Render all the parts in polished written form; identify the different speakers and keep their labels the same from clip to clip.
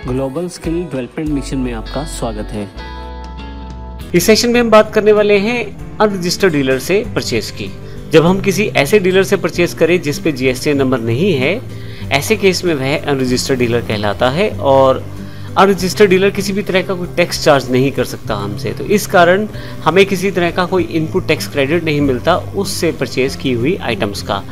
Speaker 1: Global skill development mission में आपका स्वागत है।
Speaker 2: इस सेशन में हम बात करने वाले हैं अनरजिस्टर्ड डीलर से परचेज की। जब हम किसी ऐसे डीलर से परचेज करें जिस पे जीएसटी नंबर नहीं है, ऐसे केस में वह अनरजिस्टर्ड डीलर कहलाता है और अनरजिस्टर्ड डीलर किसी भी तरह का कोई टैक्स चार्ज नहीं कर सकता हमसे। तो इस कारण हमें किसी तरह का कोई इनपुट टैक्स क्रेडिट नहीं मिलता उससे परचेज की हुई आइटम्स का।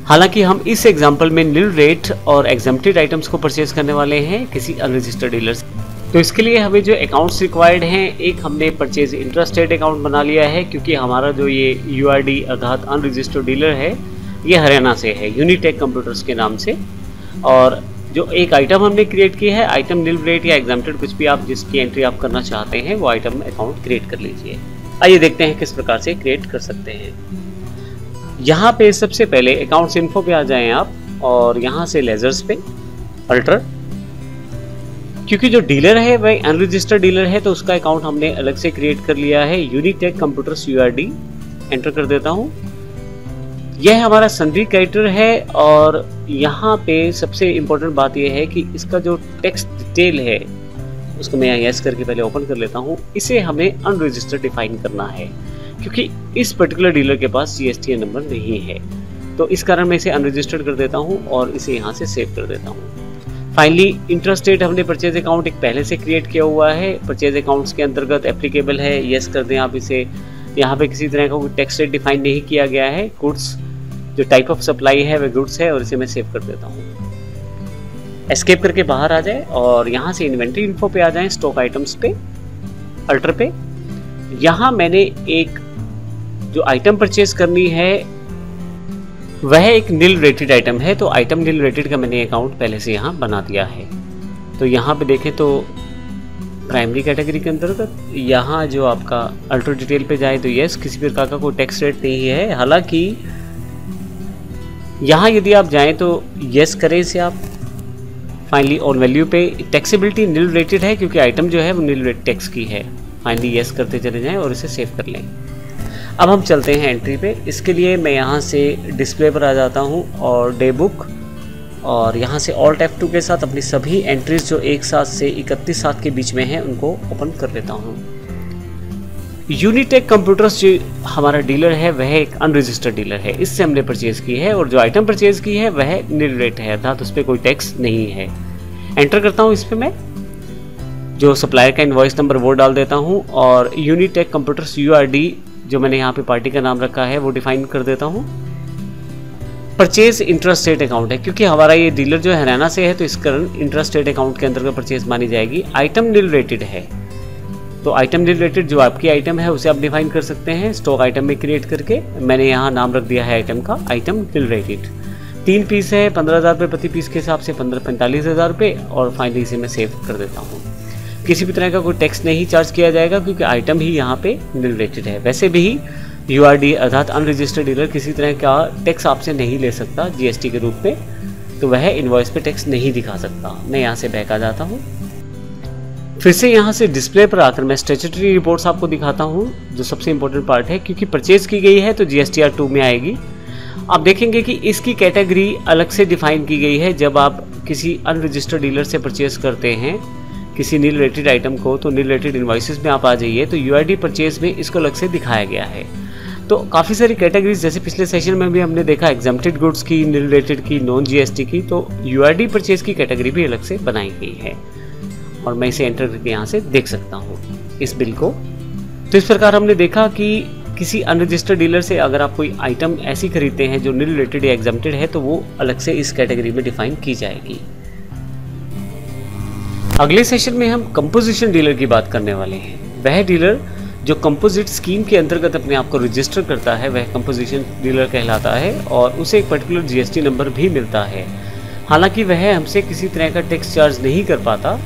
Speaker 2: हालांकि हम इस एग्जाम्पल में नील रेट और एग्जम्प्टेड आइटम्स को परचेज करने वाले हैं किसी अनरजिस्टर्ड डीलर से। तो इसके लिए हमें जो अकाउंट्स रिक्वायर्ड हैं, एक हमने परचेज इंट्रास्टेट अकाउंट बना लिया है क्योंकि हमारा जो ये यूआरडी अर्थात अनरजिस्टर्ड डीलर है ये हरियाणा से है, यूनिटेक कंप्यूटर्स के नाम से। और जो एक आइटम हमने क्रिएट की है, आइटम नील रेट या एग्जम्प्टेड कुछ भी आप जिसकी एंट्री आप करना चाहते हैं वो आइटम अकाउंट क्रिएट कर लीजिए। आइए देखते हैं किस प्रकार से क्रिएट कर सकते हैं। यहाँ पे सबसे पहले अकाउंट्स इन्फो पे आ जाएं आप और यहाँ से लेजर्स पे अल्टर, क्योंकि जो डीलर है वह अनरजिस्टर्ड डीलर है तो उसका अकाउंट हमने अलग से क्रिएट कर लिया है। यूनिटेक कंप्यूटर्स यूआरडी एंटर कर देता हूँ। यह हमारा सन्ड्री क्रेडिटर है और यहाँ पे सबसे इम्पोर्टेंट बात यह है कि इसका जो टेक्स्ट डिटेल है उसको मैं यस करके पहले ओपन कर लेता हूँ। इसे हमें अनरजिस्टर्ड डिफाइन करना है क्योंकि इस पर्टिकुलर डीलर के पास जीएसटी नंबर नहीं है, तो इस कारण मैं इसे अनरजिस्टर्ड कर देता हूं और इसे यहां से सेव कर देता हूं। फाइनली इंट्रास्टेट हमने परचेज अकाउंट एक पहले से क्रिएट किया हुआ है, परचेज अकाउंट्स के अंतर्गत एप्लीकेबल है, यस कर दें आप इसे। यहाँ पे किसी तरह का कोई टैक्स रेट डिफाइन नहीं किया गया है। गुड्स जो टाइप ऑफ सप्लाई है वह गुड्स है और इसे मैं सेव कर देता हूँ। एस्केप करके बाहर आ जाए और यहाँ से इन्वेंट्री इन्फो पे आ जाए, स्टॉक आइटम्स पे अल्टर पे। यहाँ मैंने एक जो आइटम परचेज करनी है वह एक नील रेटेड आइटम है, तो आइटम नील रेटेड का मैंने अकाउंट पहले से यहाँ बना दिया है। तो यहाँ पे देखें तो प्राइमरी कैटेगरी के अंतर्गत यहाँ जो आपका अल्टर डिटेल पे जाए तो यस, किसी प्रकार का कोई टैक्स रेट नहीं है। हालांकि यहाँ यदि आप जाएं तो यस करें इसे आप। फाइनली ऑन वैल्यू पे टैक्सेबिलिटी नील रेटेड है क्योंकि आइटम जो है वो नील रेट टैक्स की है। फाइनली यस करते चले जाएं और इसे सेव कर लें। अब हम चलते हैं एंट्री पे। इसके लिए मैं यहाँ से डिस्प्ले पर आ जाता हूँ और डे बुक और यहाँ से ऑल्ट F2 के साथ अपनी सभी एंट्रीज जो 1/7 से 31/7 के बीच में हैं उनको ओपन कर लेता हूँ। यूनिटेक कंप्यूटर्स जो हमारा डीलर है वह एक अनरजिस्टर्ड डीलर है, इससे हमने परचेज की है और जो आइटम परचेज की है वह नील रेट है अर्थात उस पर कोई टैक्स नहीं है। एंटर करता हूँ इस पर मैं, जो सप्लायर का इनवॉइस नंबर वो डाल देता हूँ और यूनिटेक कंप्यूटर्स यूआरडी जो मैंने यहाँ पे पार्टी का नाम रखा है वो डिफाइन कर देता हूँ। परचेज इंट्रास्टेट अकाउंट है क्योंकि हमारा ये डीलर जो हरियाणा से है तो इस कारण इंट्रास्टेट अकाउंट के अंतर्गत परचेज मानी जाएगी। आइटम नील रेटेड है तो आइटम नील रेटेड जो आपकी आइटम है उसे आप डिफाइन कर सकते हैं स्टॉक आइटम में क्रिएट करके। मैंने यहाँ नाम रख दिया है आइटम का आइटम नील रेटेड। 3 पीस है, 15,000 रुपये प्रति पीस के हिसाब से 45,000 रुपये और फाइनली इसे मैं सेव कर देता हूँ। किसी भी तरह का कोई टैक्स नहीं चार्ज किया जाएगा क्योंकि आइटम ही यहाँ पे नील रेटेड है। वैसे भी यूआरडी अर्थात अनरजिस्टर्ड डीलर किसी तरह का टैक्स आपसे नहीं ले सकता जीएसटी के रूप में, तो वह इनवॉइस पे टैक्स नहीं दिखा सकता। मैं यहाँ से बैक आ जाता हूँ। फिर से यहाँ से डिस्प्ले पर आकर मैं स्टैट्यूटरी रिपोर्ट्स आपको दिखाता हूँ जो सबसे इंपॉर्टेंट पार्ट है क्योंकि परचेज की गई है तो जीएसटीआर 2 में आएगी। आप देखेंगे कि इसकी कैटेगरी अलग से डिफाइन की गई है। जब आप किसी अनरजिस्टर्ड डीलर से परचेज करते हैं किसी नील रेटेड आइटम को तो नील रेटेड इनवॉइसेस में आप आ जाइए तो यूआरडी परचेज में इसको अलग से दिखाया गया है। तो काफ़ी सारी कैटेगरीज जैसे पिछले सेशन में भी हमने देखा एग्जम्प्टेड गुड्स की, नील रेटेड की, नॉन जीएसटी की, तो यूआरडी परचेज की कैटेगरी भी अलग से बनाई गई है और मैं इसे एंटर करके यहाँ से देख सकता हूँ इस बिल को। तो इस प्रकार हमने देखा कि किसी अनरजिस्टर्ड डीलर से अगर आप कोई आइटम ऐसी खरीदते हैं जो नील रेटेड या एग्जम्प्टेड है तो वो अलग से इस कैटेगरी में डिफाइन की जाएगी। अगले सेशन में हम कंपोजिशन डीलर की बात करने वाले हैं। वह डीलर जो कंपोजिट स्कीम के अंतर्गत अपने आप को रजिस्टर करता है वह कंपोजिशन डीलर कहलाता है और उसे एक पर्टिकुलर जीएसटी नंबर भी मिलता है। हालांकि वह हमसे किसी तरह का टैक्स चार्ज नहीं कर पाता,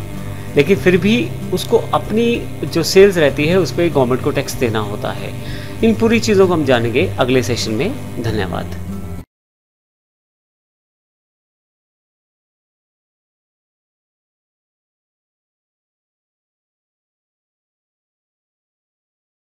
Speaker 2: लेकिन फिर भी उसको अपनी जो सेल्स रहती है उस पर गवर्नमेंट को टैक्स देना होता है। इन पूरी चीज़ों को हम जानेंगे अगले सेशन में। धन्यवाद।